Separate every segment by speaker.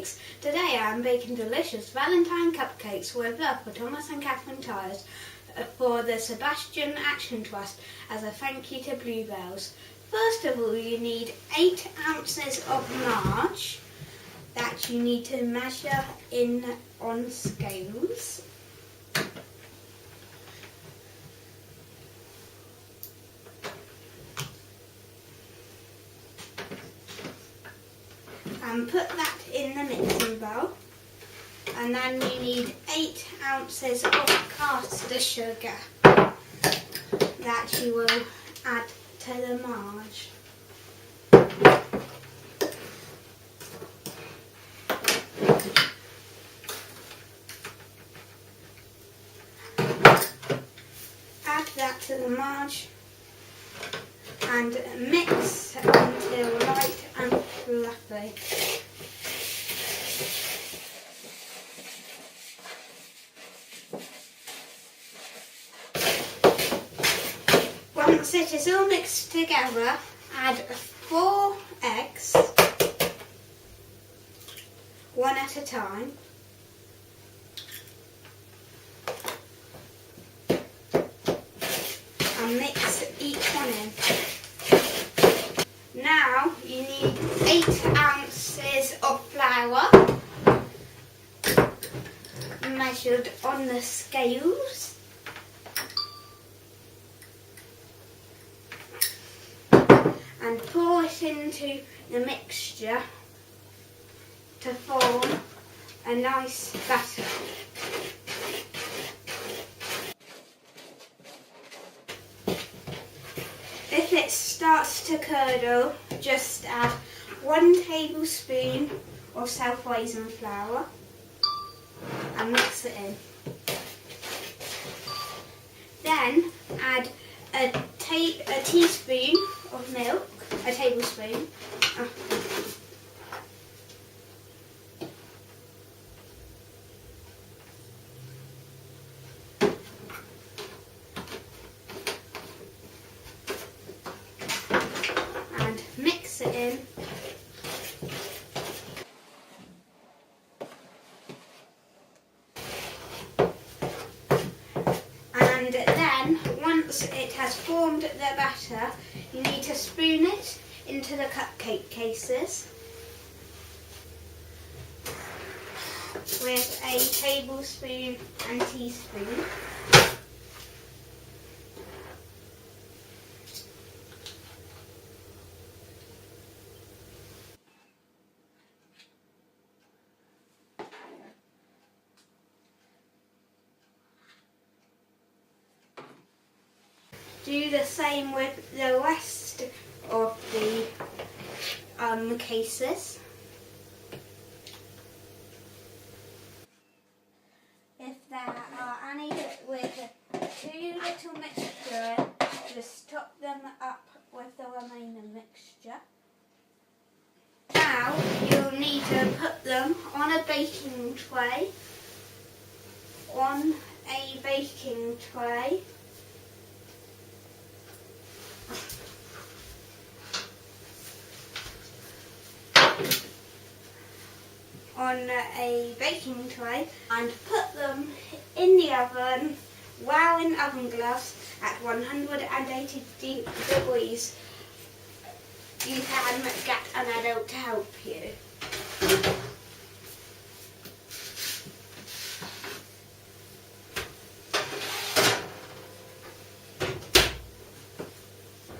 Speaker 1: Cupcakes. Today I am baking delicious Valentine cupcakes with love for Thomas and Catherine Tyers for the Sebastian Action Trust as a thank you to Bluebells. First of all, you need 8 ounces of marge that you need to measure in on scales. And put that in the mixing bowl. And then you need 8 ounces of caster sugar that you will add to the marge. Add that to the marge and mix until light and fluffy. Once it is all mixed together, add 4 eggs, one at a time. And mix each one in. Now you need 8 ounces of flour measured on the scales. And pour it into the mixture to form a nice batter. If it starts to curdle, just add 1 tablespoon of self-raising flour and mix it in. Then add a teaspoon of milk, a tablespoon. And mix it in. And then, once it has formed the batter, you need to spoon it into the cupcake cases with a tablespoon and teaspoon. Do the same with the rest of the cases. If there are any with too little mixture, just top them up with the remaining mixture. Now you'll need to put them on a baking tray. And put them in the oven, while in oven gloves at 180 degrees. You can get an adult to help you.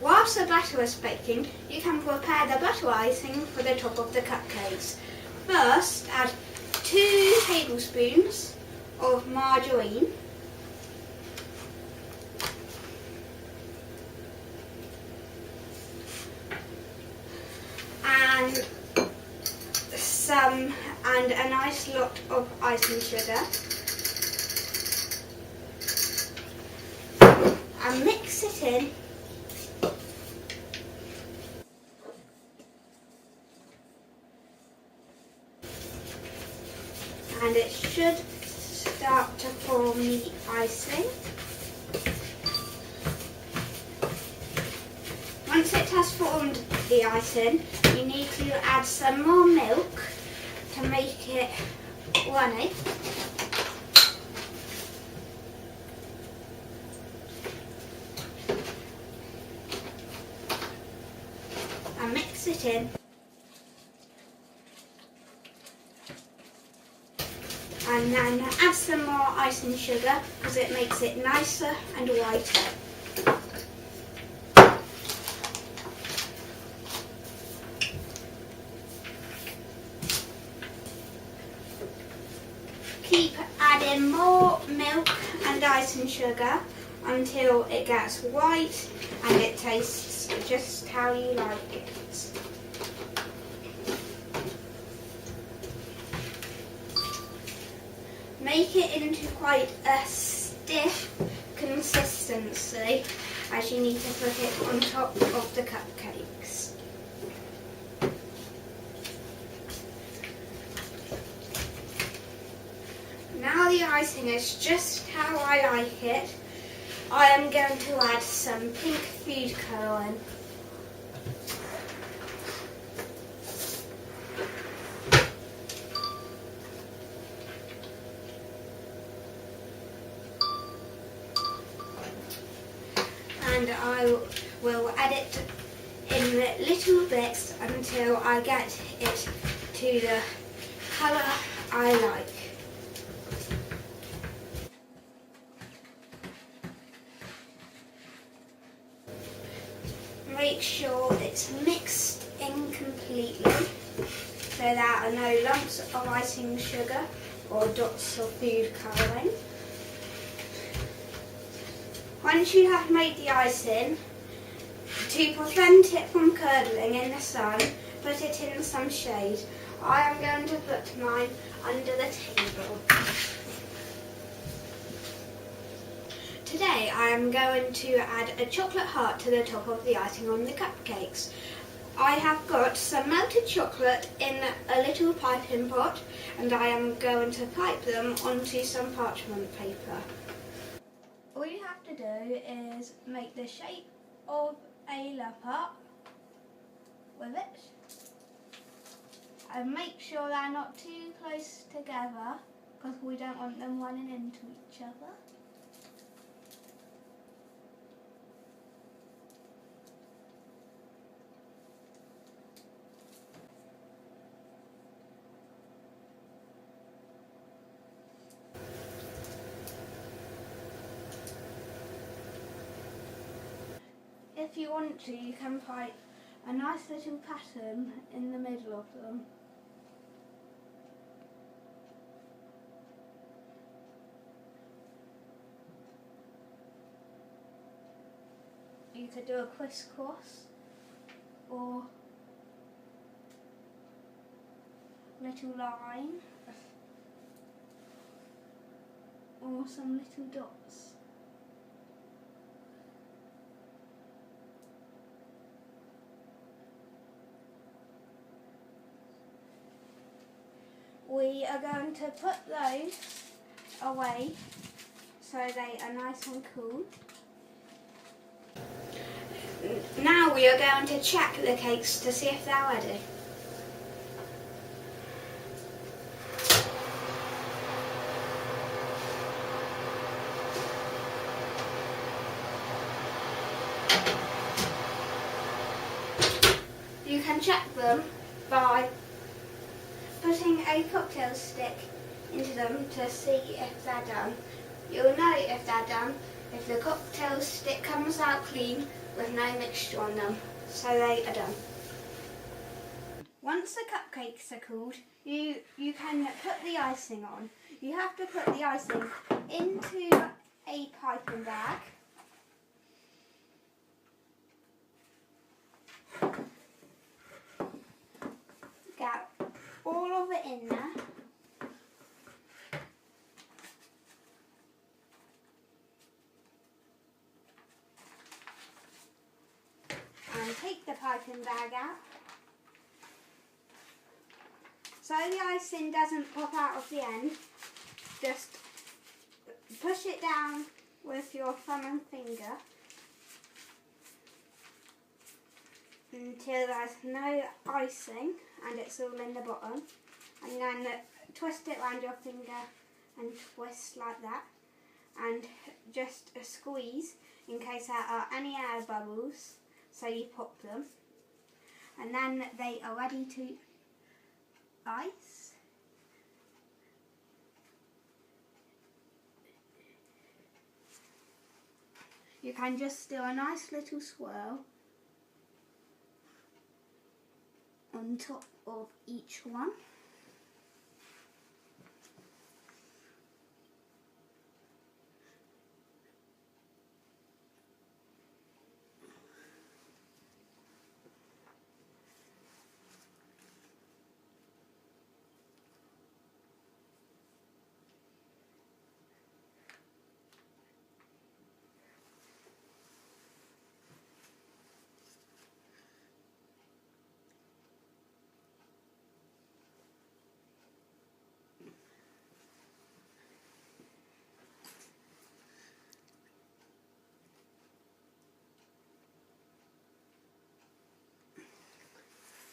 Speaker 1: Whilst the batter is baking, you can prepare the butter icing for the top of the cupcakes. First, add 2 tablespoons of margarine and a nice lot of icing sugar, and mix it in. And it should start to form the icing. Once it has formed the icing, you need to add some more milk to to make it runny. And mix it in. And then add some more icing sugar because it makes it nicer and whiter. Keep adding more milk and icing sugar until it gets white and it tastes just how you like it. Make it into quite a stiff consistency as you need to put it on top of the cupcakes. Now the icing is just how I like it. I am going to add some pink food colouring. And I will add it in little bits until I get it to the colour I like. Make sure it's mixed in completely so there are no lumps of icing sugar or dots of food colouring. Once you have made the icing, to prevent it from curdling in the sun, put it in some shade. I am going to put mine under the table. Today I am going to add a chocolate heart to the top of the icing on the cupcakes. I have got some melted chocolate in a little piping pot and I am going to pipe them onto some parchment paper. All you have to do is make the shape of a love heart with it and make sure they're not too close together because we don't want them running into each other. If you want to, you can pipe a nice little pattern in the middle of them. You could do a crisscross or little line or some little dots. We are going to put those away so they are nice and cool. Now we are going to check the cakes to see if they're ready. You can check them by putting a cocktail stick into them to see if they're done. You'll know if they're done if the cocktail stick comes out clean with no mixture on them, so they are done. Once the cupcakes are cooled, you can put the icing on. You have to put the icing into a piping bag. Get all of it in there. And take the piping bag out. So the icing doesn't pop out of the end, just push it down with your thumb and finger until there's no icing and it's all in the bottom. And then twist it around your finger and twist like that. And just squeeze in case there are any air bubbles, so you pop them. And then they are ready to ice. You can just do a nice little swirl on top of each one.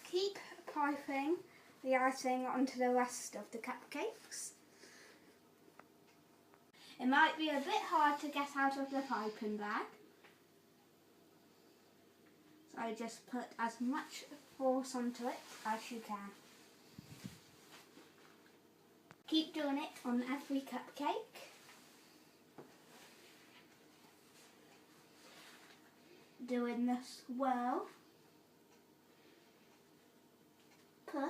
Speaker 1: Keep piping the icing onto the rest of the cupcakes. It might be a bit hard to get out of the piping bag, so just put as much force onto it as you can. Keep doing it on every cupcake. Doing the swirl, push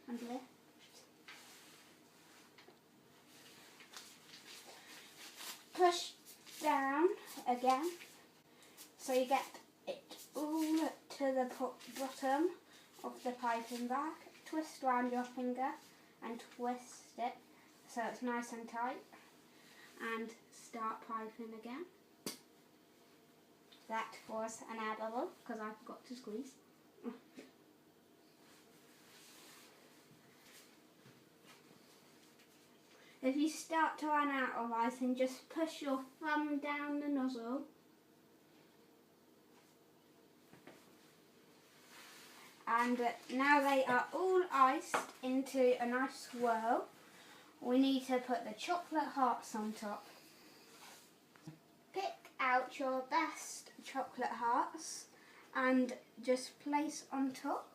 Speaker 1: and lift. Push down again so you get it all to the bottom of the piping bag. Twist around your finger and twist it so it's nice and tight, and start piping again. That was an air bubble because I forgot to squeeze. If you start to run out of icing, just push your thumb down the nozzle and now they are all iced into a nice swirl. We need to put the chocolate hearts on top. Pick out your best chocolate hearts and just place on top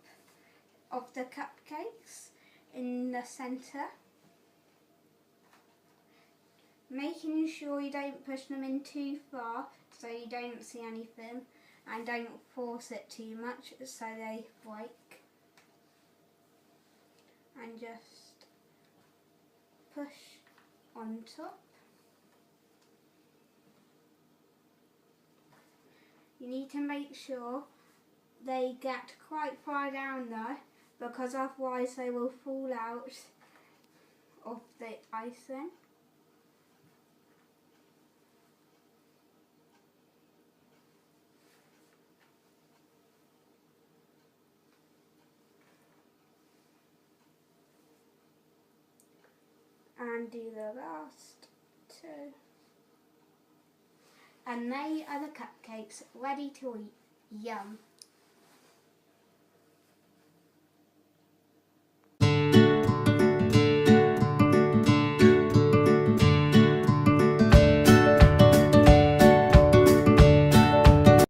Speaker 1: of the cupcakes in the centre, making sure you don't push them in too far so you don't see anything, and don't force it too much so they break. And just push on top. You need to make sure they get quite far down though, because otherwise they will fall out of the icing. And do the last two. And they are the cupcakes ready to eat. Yum!